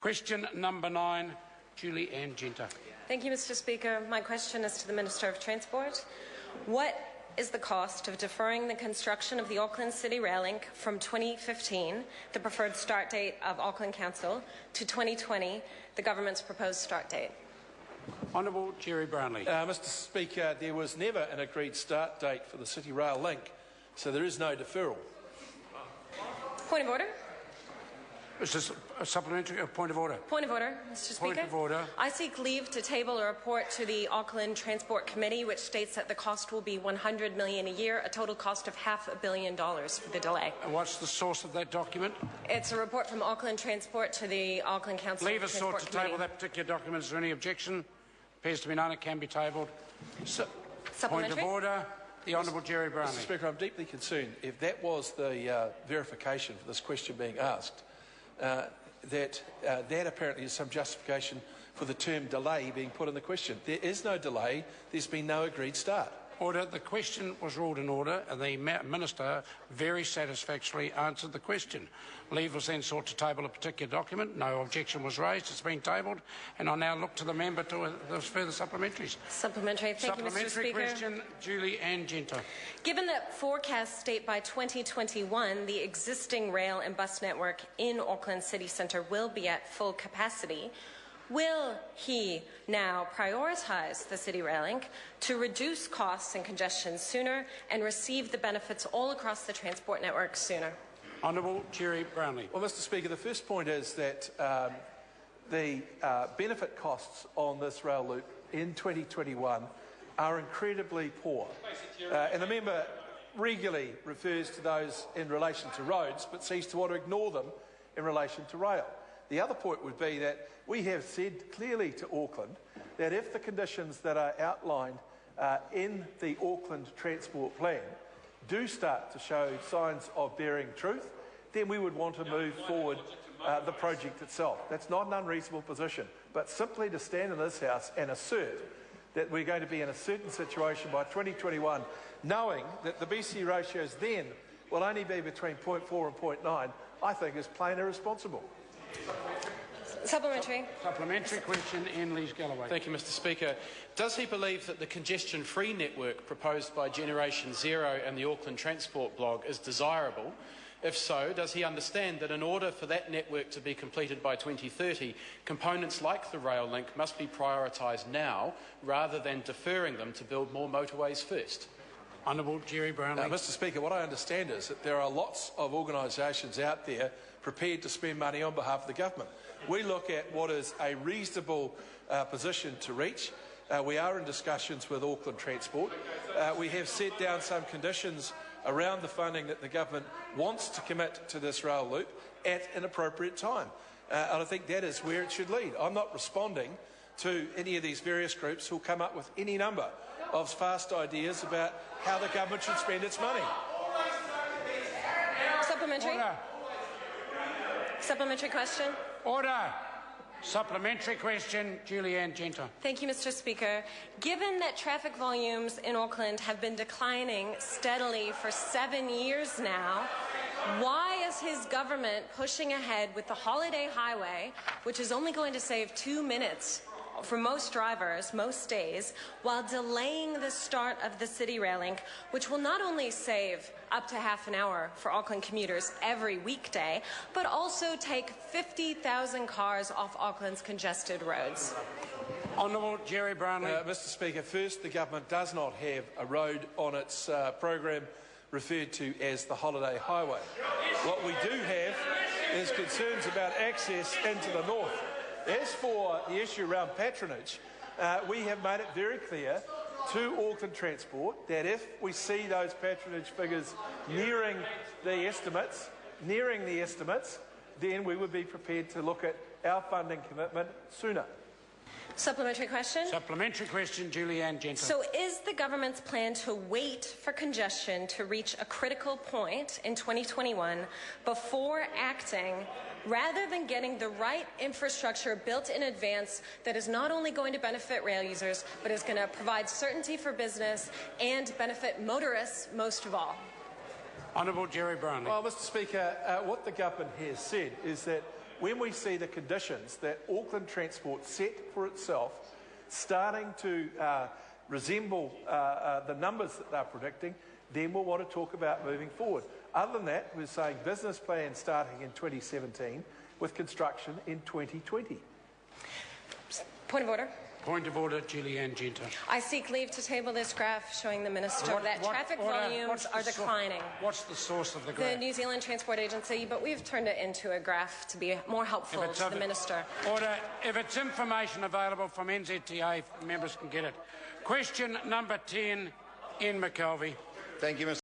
Question number 9, Julie Ann Genter. Thank you, Mr. Speaker. My question is to the Minister of Transport. What is the cost of deferring the construction of the Auckland City Rail Link from 2015, the preferred start date of Auckland Council, to 2020, the government's proposed start date? Honourable Jerry Brownlee. Mr. Speaker, there was never an agreed start date for the City Rail Link, so there is no deferral. Point of order. Is this a supplementary point of order? Point of order, Mr. Speaker. Point of order. I seek leave to table a report to the Auckland Transport Committee which states that the cost will be $100 million a year, a total cost of $500 million for the delay. And what's the source of that document? It's a report from Auckland Transport to the Auckland Council. Leave is sought to table that particular document. Is there any objection? Appears to be none. It can be tabled. Point of order. The Honourable Jerry Brownlee. Mr. Speaker, I'm deeply concerned if that was the verification for this question being asked. That apparently is some justification for the term delay being put in the question. There is no delay. There's been no agreed start. Order. The question was ruled in order and the Minister very satisfactorily answered the question. Leave was then sought to table a particular document. No objection was raised. It's been tabled. And I now look to the member to the further supplementaries. Supplementary. Thank you, Mr. Speaker. Question, Julie Ann Genter. Given that forecasts state by 2021 the existing rail and bus network in Auckland City Centre will be at full capacity, will he now prioritise the City Rail Link to reduce costs and congestion sooner and receive the benefits all across the transport network sooner? Honourable Jerry Brownlee. Well, Mr. Speaker, the first point is that the benefit costs on this rail loop in 2021 are incredibly poor. And the member regularly refers to those in relation to roads but seems to want to ignore them in relation to rail. The other point would be that we have said clearly to Auckland that if the conditions that are outlined in the Auckland Transport Plan do start to show signs of bearing truth, then we would want to move forward the project itself. That's not an unreasonable position, but simply to stand in this House and assert that we're going to be in a certain situation by 2021, knowing that the BC ratios then will only be between 0.4 and 0.9, I think is plain irresponsible. Supplementary. Supplementary question, Ian Lees-Galloway. Thank you, Mr. Speaker. Does he believe that the congestion-free network proposed by Generation Zero and the Auckland Transport blog is desirable? If so, does he understand that in order for that network to be completed by 2030, components like the rail link must be prioritised now rather than deferring them to build more motorways first? Honourable Jerry Brownlee. Mr. Speaker, what I understand is that there are lots of organisations out there prepared to spend money on behalf of the government. We look at what is a reasonable position to reach. We are in discussions with Auckland Transport. We have set down some conditions around the funding that the government wants to commit to this rail loop at an appropriate time. And I think that is where it should lead. I'm not responding to any of these various groups who will come up with any number of fast ideas about how the government should spend its money. Supplementary. Order. Supplementary question. Order. Supplementary question, Julie Ann Genter. Thank you, Mr. Speaker. Given that traffic volumes in Auckland have been declining steadily for 7 years now, why is his government pushing ahead with the Holiday Highway, which is only going to save 2 minutes for most drivers, most days, while delaying the start of the City Rail Link, which will not only save up to half an hour for Auckland commuters every weekday, but also take 50,000 cars off Auckland's congested roads? Honourable Jerry Brownlee. Mr. Speaker, first, the government does not have a road on its programme referred to as the Holiday Highway. What we do have is concerns about access into the north. As for the issue around patronage, we have made it very clear to Auckland Transport that if we see those patronage figures nearing the estimates, then we would be prepared to look at our funding commitment sooner. Supplementary question. Supplementary question, Julie Ann Genter. So is the government's plan to wait for congestion to reach a critical point in 2021 before acting, rather than getting the right infrastructure built in advance that is not only going to benefit rail users, but is going to provide certainty for business and benefit motorists most of all? Honourable Jerry Brownlee. Well, Mr. Speaker, what the government has said is that when we see the conditions that Auckland Transport set for itself starting to resemble the numbers that they're predicting, then we'll want to talk about moving forward. Other than that, we're saying business plan starting in 2017 with construction in 2020. Point of order. Point of order, Julianne Genter. I seek leave to table this graph showing the Minister that traffic volumes are declining. What's the source of the graph? The New Zealand Transport Agency, but we've turned it into a graph to be more helpful to the Minister. Order. If it's information available from NZTA, members can get it. Question number 10, Ian McKelvey. Thank you, Mr.